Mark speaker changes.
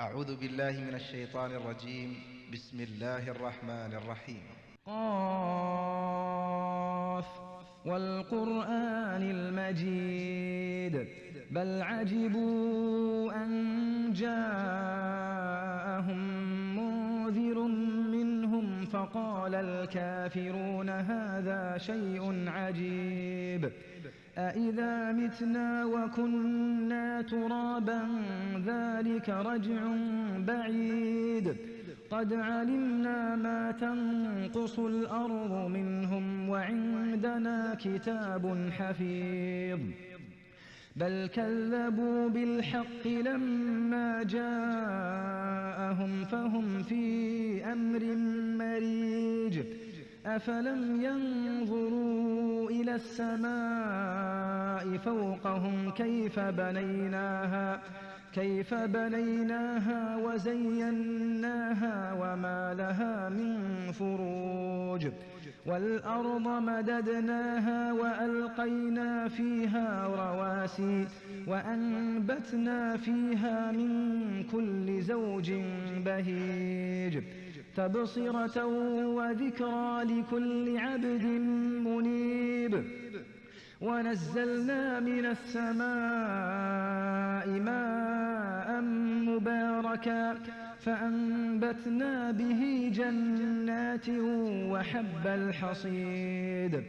Speaker 1: أعوذ بالله من الشيطان الرجيم. بسم الله الرحمن الرحيم.
Speaker 2: قاف والقرآن المجيد بل عجبوا أن جاءهم منذر منهم فقال الكافرون هذا شيء عجيب أإذا متنا وكنا ترابا ذلك رجع بعيد قد علمنا ما تنقص الأرض منهم وعندنا كتاب حفيظ بل كذبوا بالحق لما جاءهم فهم في أمر مريج أفلم ينظروا إلى السماء فوقهم كيف بنيناها وزيناها وما لها من فروج والأرض مددناها وألقينا فيها رواسي وأنبتنا فيها من كل زوج بهيج تبصرة وذكرى لكل عبد منيب ونزلنا من السماء ماء مباركا فأنبتنا به جنات وحب الحصيد